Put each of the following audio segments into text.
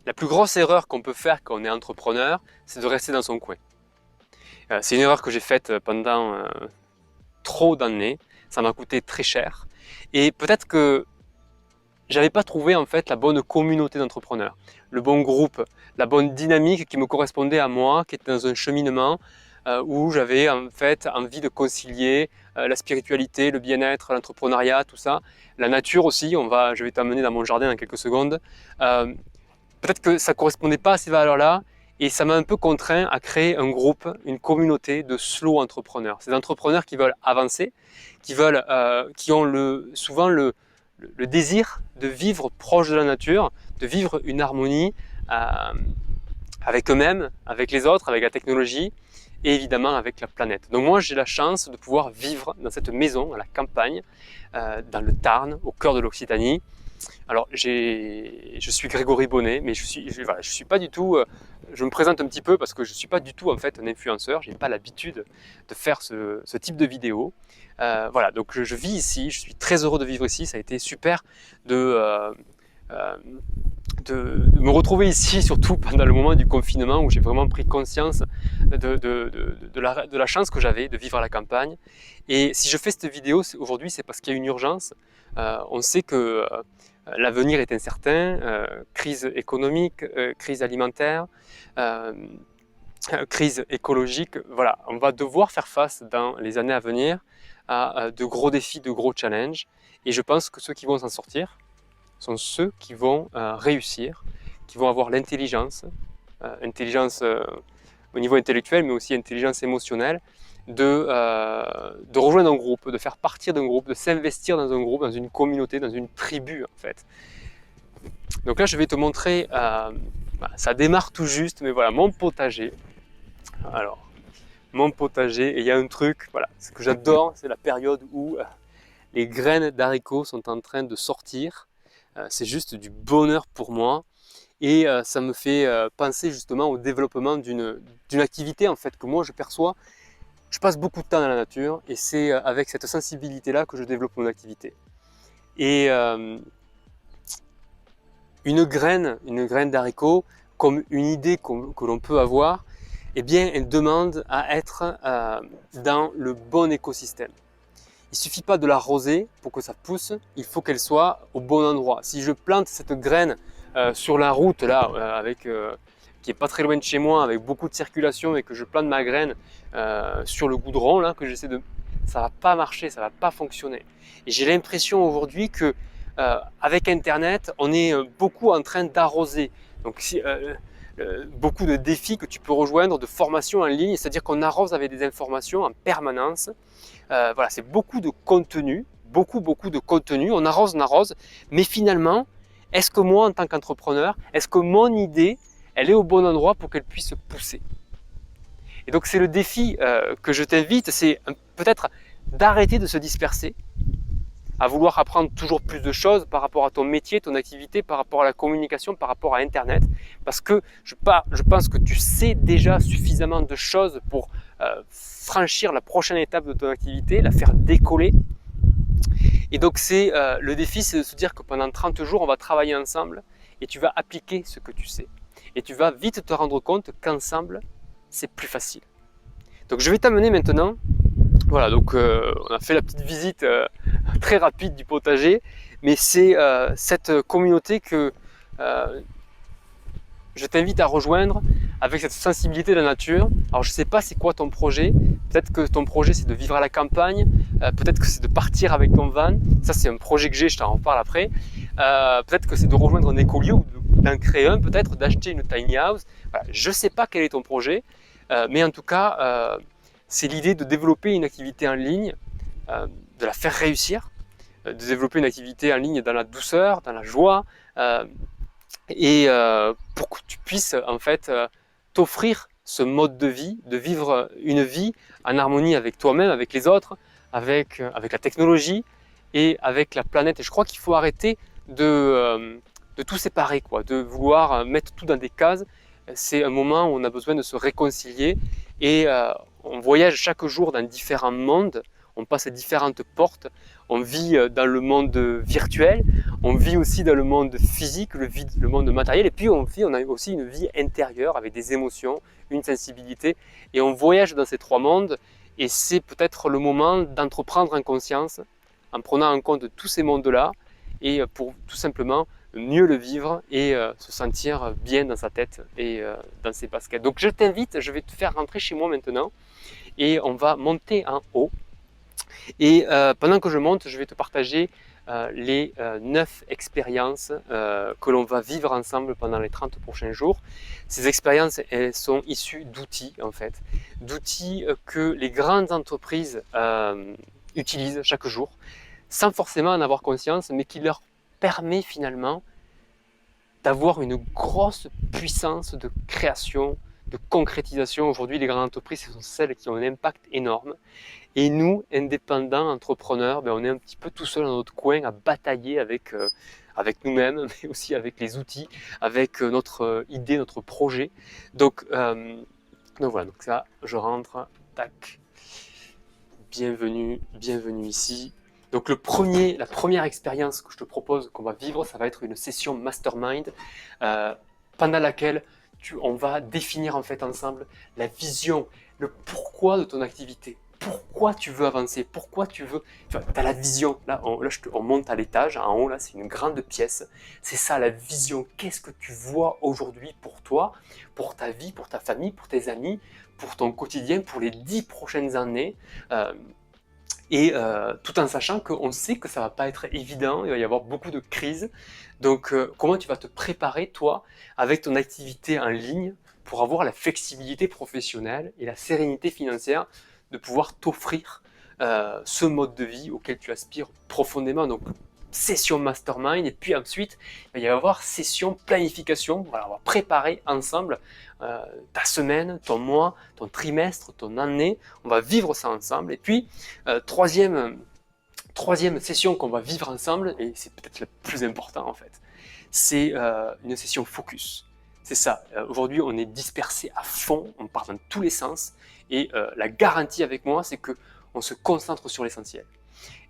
La plus grosse erreur qu'on peut faire quand on est entrepreneur, c'est de rester dans son coin. C'est une erreur que j'ai faite pendant trop d'années. Ça m'a coûté très cher. Et peut-être que j'avais pas trouvé en fait la bonne communauté d'entrepreneurs, le bon groupe, la bonne dynamique qui me correspondait à moi, qui était dans un cheminement où j'avais en fait envie de concilier la spiritualité, le bien-être, l'entrepreneuriat, tout ça, la nature aussi. Je vais t'emmener dans mon jardin dans quelques secondes. Euh, Peut-être que ça ne correspondait pas à ces valeurs-là et ça m'a un peu contraint à créer un groupe, une communauté de slow entrepreneurs. Ces entrepreneurs qui veulent avancer, qui ont souvent le désir de vivre proche de la nature, de vivre une harmonie euh, avec eux-mêmes, avec les autres, avec la technologie et évidemment avec la planète. Donc moi j'ai la chance de pouvoir vivre dans cette maison à la campagne, dans le Tarn, au cœur de l'Occitanie. Alors, je suis Grégory Bonnet, mais voilà, je suis pas du tout. Je me présente un petit peu parce que je suis pas du tout en fait un influenceur. J'ai pas l'habitude de faire ce type de vidéo. Voilà, donc je vis ici. Je suis très heureux de vivre ici. Ça a été super de, euh, euh, de me retrouver ici, surtout pendant le moment du confinement où j'ai vraiment pris conscience de la chance que j'avais de vivre à la campagne. Et si je fais cette vidéo aujourd'hui, c'est parce qu'il y a une urgence. On sait que l'avenir est incertain, crise économique, crise alimentaire, euh, crise écologique. Voilà, on va devoir faire face dans les années à venir à de gros défis, de gros challenges. Et je pense que ceux qui vont s'en sortir sont ceux qui vont réussir, qui vont avoir l'intelligence, intelligence au niveau intellectuel, mais aussi intelligence émotionnelle, de rejoindre un groupe, de faire partie d'un groupe, de s'investir dans un groupe, dans une communauté, dans une tribu en fait. Donc là, je vais te montrer, ça démarre tout juste, mais voilà, mon potager. Alors, mon potager, et il y a un truc, voilà, ce que j'adore, c'est la période où les graines d'haricots sont en train de sortir. C'est juste du bonheur pour moi. Et ça me fait penser justement au développement d'une activité en fait que moi je perçois. Je passe beaucoup de temps dans la nature et c'est avec cette sensibilité-là que je développe mon activité. Et une graine d'haricot, comme une idée que l'on peut avoir, eh bien, elle demande à être dans le bon écosystème. Il ne suffit pas de l'arroser pour que ça pousse, il faut qu'elle soit au bon endroit. Si je plante cette graine sur la route, là, qui est pas très loin de chez moi, avec beaucoup de circulation, et que je plante ma graine sur le goudron, là, ça va pas marcher, ça va pas fonctionner. Et j'ai l'impression aujourd'hui que avec Internet, on est beaucoup en train d'arroser. Donc, beaucoup de défis que tu peux rejoindre, de formations en ligne, c'est-à-dire qu'on arrose avec des informations en permanence. Voilà, c'est beaucoup de contenu, beaucoup de contenu, on arrose, mais finalement, est-ce que moi, en tant qu'entrepreneur, est-ce que mon idée, elle est au bon endroit pour qu'elle puisse pousser? Et donc c'est le défi que je t'invite, c'est peut-être d'arrêter de se disperser, à vouloir apprendre toujours plus de choses par rapport à ton métier, ton activité, par rapport à la communication, par rapport à Internet, parce que je pense que tu sais déjà suffisamment de choses pour franchir la prochaine étape de ton activité, la faire décoller. Et donc le défi, c'est de se dire que pendant 30 jours, on va travailler ensemble et tu vas appliquer ce que tu sais. Et tu vas vite te rendre compte qu'ensemble, c'est plus facile. Donc je vais t'amener maintenant. Voilà, donc on a fait la petite visite très rapide du potager, mais c'est cette communauté que euh, je t'invite à rejoindre avec cette sensibilité de la nature. Alors je ne sais pas c'est quoi ton projet, peut-être que ton projet c'est de vivre à la campagne, peut-être que c'est de partir avec ton van, ça c'est un projet que j'ai, je t'en reparle après. Peut-être que c'est de rejoindre un écolieu ou d'en créer un, peut-être d'acheter une tiny house. Voilà, je ne sais pas quel est ton projet, mais en tout cas c'est l'idée de développer une activité en ligne, de la faire réussir, de développer une activité en ligne dans la douceur, dans la joie, et pour que tu puisses en fait t'offrir ce mode de vie, de vivre une vie en harmonie avec toi-même, avec les autres, avec la technologie et avec la planète. Et je crois qu'il faut arrêter de tout séparer, quoi, de vouloir mettre tout dans des cases. C'est un moment où on a besoin de se réconcilier et on voyage chaque jour dans différents mondes, on passe à différentes portes, on vit dans le monde virtuel, on vit aussi dans le monde physique, le monde matériel, et puis on a aussi une vie intérieure avec des émotions, une sensibilité, et on voyage dans ces trois mondes, et c'est peut-être le moment d'entreprendre en conscience, en prenant en compte tous ces mondes-là, et pour tout simplement mieux le vivre et se sentir bien dans sa tête et dans ses baskets. Donc je t'invite, je vais te faire rentrer chez moi maintenant, et on va monter en haut. Et pendant que je monte, je vais te partager les 9 expériences que l'on va vivre ensemble pendant les 30 prochains jours. Ces expériences, elles sont issues d'outils en fait, d'outils que les grandes entreprises utilisent chaque jour, sans forcément en avoir conscience, mais qui leur permet finalement d'avoir une grosse puissance de création, de concrétisation. Aujourd'hui, les grandes entreprises, ce sont celles qui ont un impact énorme. Et nous, indépendants, entrepreneurs, ben on est un petit peu tout seul dans notre coin à batailler avec nous-mêmes, mais aussi avec les outils, avec notre idée, notre projet. Donc voilà, donc ça, je rentre, tac, bienvenue ici. Donc la première expérience que je te propose qu'on va vivre, ça va être une session mastermind pendant laquelle on va définir en fait ensemble la vision, le pourquoi de ton activité. Pourquoi tu veux avancer, pourquoi tu veux... Tu as la vision, là on monte à l'étage, en haut là c'est une grande pièce, c'est ça la vision, qu'est-ce que tu vois aujourd'hui pour toi, pour ta vie, pour ta famille, pour tes amis, pour ton quotidien, pour les 10 prochaines années, tout en sachant qu'on sait que ça va pas être évident, il va y avoir beaucoup de crises, donc comment tu vas te préparer toi avec ton activité en ligne pour avoir la flexibilité professionnelle et la sérénité financière de pouvoir t'offrir ce mode de vie auquel tu aspires profondément. Donc, session mastermind, et puis ensuite, il va y avoir session planification. Voilà, on va préparer ensemble ta semaine, ton mois, ton trimestre, ton année. On va vivre ça ensemble. Et puis, troisième session qu'on va vivre ensemble, et c'est peut-être le plus important en fait, c'est une session focus. C'est ça, aujourd'hui on est dispersé à fond, on part dans tous les sens, et la garantie avec moi, c'est qu'on se concentre sur l'essentiel.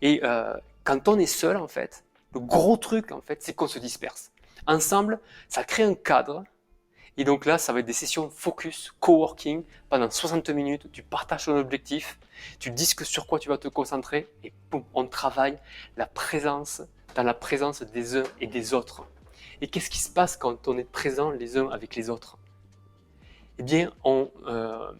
Et quand on est seul, en fait, le gros truc, en fait, c'est qu'on se disperse. Ensemble, ça crée un cadre, et donc là, ça va être des sessions focus, coworking, pendant 60 minutes, tu partages ton objectif, tu dis sur quoi tu vas te concentrer, et boum, on travaille dans la présence des uns et des autres. Et qu'est-ce qui se passe quand on est présent les uns avec les autres? Eh bien,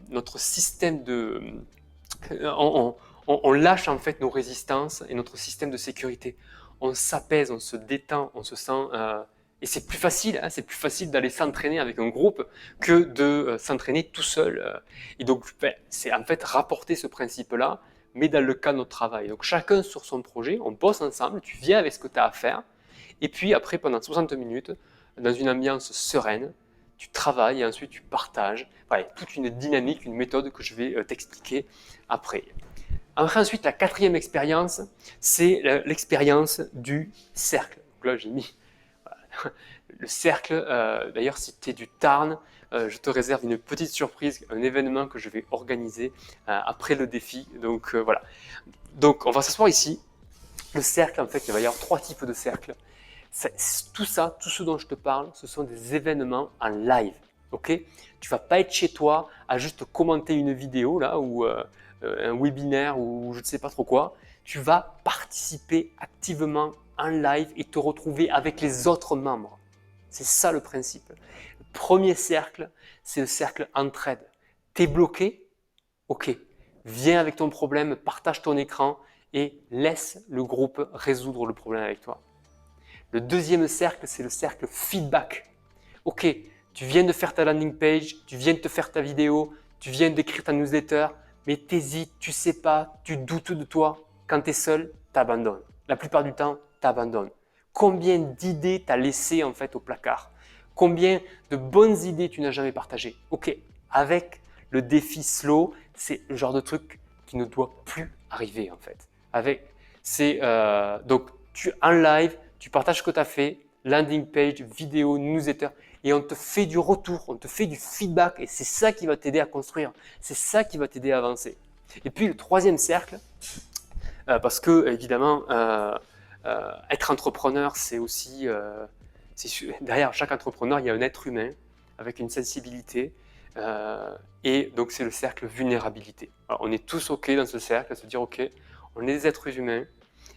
notre système de... on lâche en fait nos résistances et notre système de sécurité. On s'apaise, on se détend, on se sent... et c'est plus facile, hein, c'est plus facile d'aller s'entraîner avec un groupe que de s'entraîner tout seul. Et donc, c'est en fait rapporter ce principe-là, mais dans le cas de notre travail. Donc, chacun sur son projet, on bosse ensemble, tu viens avec ce que tu as à faire, et puis après, pendant 60 minutes, dans une ambiance sereine, tu travailles et ensuite tu partages. Voilà, toute une dynamique, une méthode que je vais t'expliquer après. Ensuite, la quatrième expérience, c'est l'expérience du cercle. Donc là, j'ai mis le cercle. D'ailleurs, si tu es du Tarn, je te réserve une petite surprise, un événement que je vais organiser après le défi. Donc voilà. Donc on va s'asseoir ici. Le cercle, en fait, il va y avoir 3 types de cercles. Tout ça, tout ce dont je te parle, ce sont des événements en live. Ok? Tu vas pas être chez toi à juste commenter une vidéo là ou un webinaire ou je ne sais pas trop quoi. Tu vas participer activement en live et te retrouver avec les autres membres. C'est ça le principe. Le premier cercle, c'est le cercle entraide. T'es bloqué? Ok. Viens avec ton problème, partage ton écran et laisse le groupe résoudre le problème avec toi. Le deuxième cercle, c'est le cercle feedback. Ok, tu viens de faire ta landing page, tu viens de te faire ta vidéo, tu viens d'écrire ta newsletter, mais t'hésites, tu sais pas, tu doutes de toi. Quand tu es seul, t'abandonnes. La plupart du temps, t'abandonnes. Combien d'idées t'as laissées en fait au placard? Combien de bonnes idées tu n'as jamais partagées? Ok, avec le défi slow, c'est le genre de truc qui ne doit plus arriver en fait. Donc tu en live, tu partages ce que tu as fait, landing page, vidéo, newsletter, et on te fait du retour, on te fait du feedback, et c'est ça qui va t'aider à construire, c'est ça qui va t'aider à avancer. Et puis le troisième cercle, parce que évidemment, être entrepreneur, c'est aussi, derrière chaque entrepreneur, il y a un être humain avec une sensibilité, et donc c'est le cercle vulnérabilité. Alors, on est tous OK dans ce cercle, à se dire OK, on est des êtres humains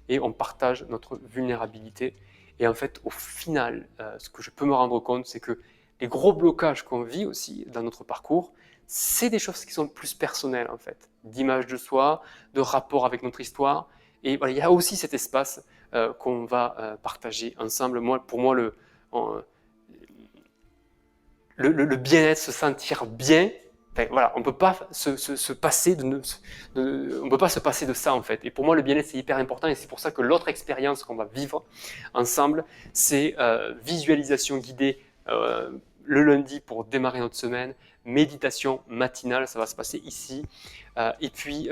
et on partage notre vulnérabilité. Et en fait, au final, ce que je peux me rendre compte, c'est que les gros blocages qu'on vit aussi dans notre parcours, c'est des choses qui sont plus personnelles en fait, d'image de soi, de rapport avec notre histoire. Et voilà, il y a aussi cet espace qu'on va partager ensemble. Moi, pour moi, le bien-être, se sentir bien, enfin, voilà, on ne peut pas se passer on peut pas se passer de ça en fait. Et pour moi, le bien-être c'est hyper important et c'est pour ça que l'autre expérience qu'on va vivre ensemble, c'est visualisation guidée le lundi pour démarrer notre semaine, méditation matinale, ça va se passer ici. Et puis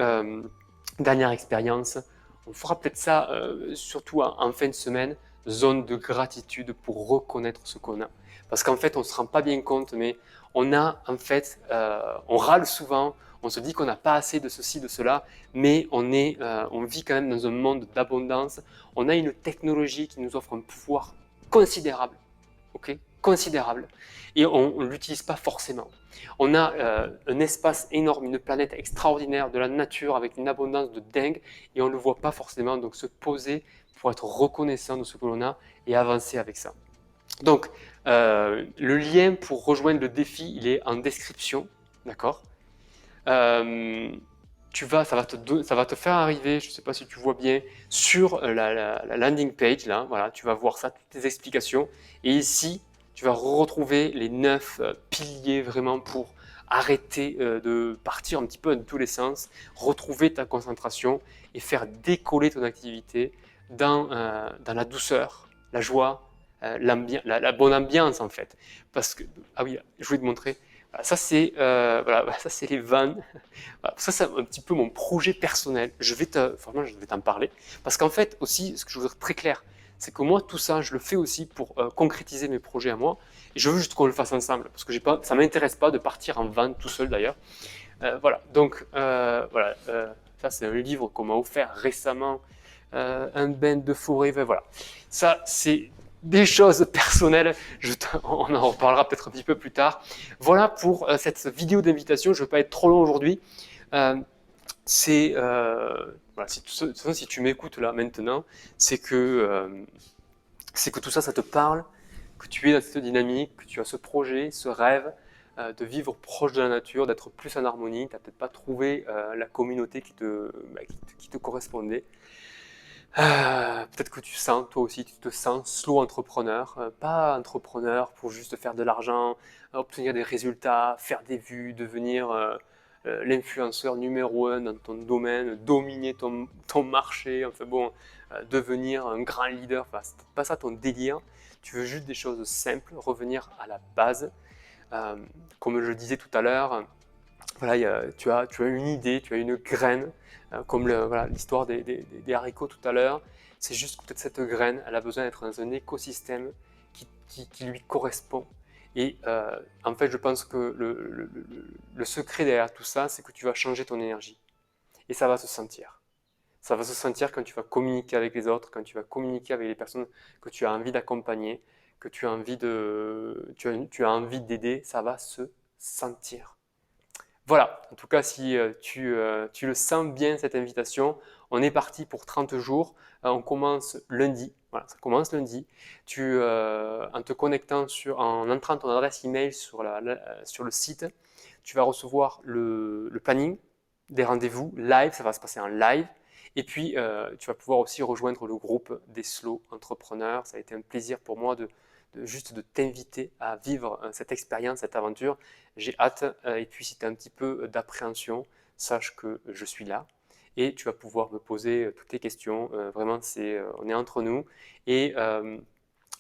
dernière expérience, on fera peut-être ça surtout en fin de semaine, zone de gratitude pour reconnaître ce qu'on a. Parce qu'en fait, on ne se rend pas bien compte, mais on a en fait, on râle souvent, on se dit qu'on n'a pas assez de ceci, de cela, mais on vit quand même dans un monde d'abondance. On a une technologie qui nous offre un pouvoir considérable, ok, considérable, et on ne l'utilise pas forcément. On a un espace énorme, une planète extraordinaire, de la nature avec une abondance de dingue, et on ne le voit pas forcément. Donc se poser pour être reconnaissant de ce que l'on a et avancer avec ça. Donc, le lien pour rejoindre le défi, il est en description, d'accord. Ça va te faire arriver, je ne sais pas si tu vois bien, sur la landing page, là, voilà, tu vas voir ça, toutes tes explications. Et ici, tu vas retrouver les 9 piliers vraiment pour arrêter de partir un petit peu dans tous les sens, retrouver ta concentration et faire décoller ton activité dans la douceur, la joie, la bonne ambiance en fait. Parce que, ah oui, je voulais te montrer, ça c'est ça c'est les vannes. Voilà, ça c'est un petit peu mon projet personnel. Franchement, je vais t'en parler parce qu'en fait aussi, ce que je veux dire très clair, c'est que moi tout ça, je le fais aussi pour concrétiser mes projets à moi. Et je veux juste qu'on le fasse ensemble parce que ça m'intéresse pas de partir en van tout seul d'ailleurs. Voilà. Donc ça c'est un livre qu'on m'a offert récemment, un bain de forêt. Voilà. Ça c'est des choses personnelles, on en reparlera peut-être un petit peu plus tard. Voilà pour cette vidéo d'invitation, je ne veux pas être trop long aujourd'hui. Euh, voilà, si tu m'écoutes là maintenant, c'est que tout ça, ça te parle, que tu es dans cette dynamique, que tu as ce projet, ce rêve de vivre proche de la nature, d'être plus en harmonie. Tu n'as peut-être pas trouvé la communauté qui te correspondait. Peut-être que tu sens, toi aussi, tu te sens slow entrepreneur, pas entrepreneur pour juste faire de l'argent, obtenir des résultats, faire des vues, devenir l'influenceur numéro un dans ton domaine, dominer ton marché, enfin bon, devenir un grand leader, enfin, c'est pas ça ton délire. Tu veux juste des choses simples, revenir à la base. Comme je le disais tout à l'heure, voilà, tu as une idée, tu as une graine, comme voilà, l'histoire des haricots tout à l'heure. C'est juste que peut-être cette graine, elle a besoin d'être dans un écosystème qui lui correspond. Et en fait, je pense que le secret derrière tout ça, c'est que tu vas changer ton énergie. Et ça va se sentir. Ça va se sentir quand tu vas communiquer avec les autres, quand tu vas communiquer avec les personnes que tu as envie d'accompagner, que tu as envie d'aider, ça va se sentir. Voilà, en tout cas, si tu le sens bien cette invitation, on est parti pour 30 jours. On commence lundi. Voilà, ça commence lundi. En te connectant en entrant ton adresse email sur le site, tu vas recevoir le planning des rendez-vous live. Ça va se passer en live. Et puis, tu vas pouvoir aussi rejoindre le groupe des slow entrepreneurs. Ça a été un plaisir pour moi juste de t'inviter à vivre cette expérience, cette aventure. J'ai hâte. Et puis, si tu as un petit peu d'appréhension, sache que je suis là. Et tu vas pouvoir me poser toutes tes questions. Vraiment, on est entre nous. Et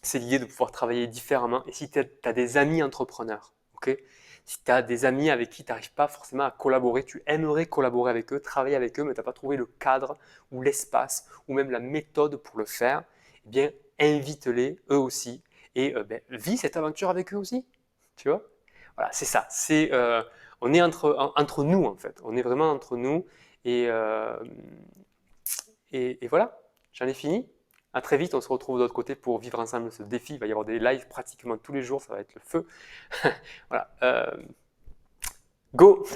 c'est l'idée de pouvoir travailler différemment. Et si tu as des amis entrepreneurs, ok, si tu as des amis avec qui tu n'arrives pas forcément à collaborer, tu aimerais collaborer avec eux, travailler avec eux, mais tu n'as pas trouvé le cadre ou l'espace ou même la méthode pour le faire, eh bien, invite-les eux aussi et vis cette aventure avec eux aussi. Tu vois? Voilà, c'est ça. On est entre nous en fait. On est vraiment entre nous et Et voilà, j'en ai fini. À très vite, on se retrouve de l'autre côté pour vivre ensemble ce défi. Il va y avoir des lives pratiquement tous les jours, ça va être le feu. Voilà, go!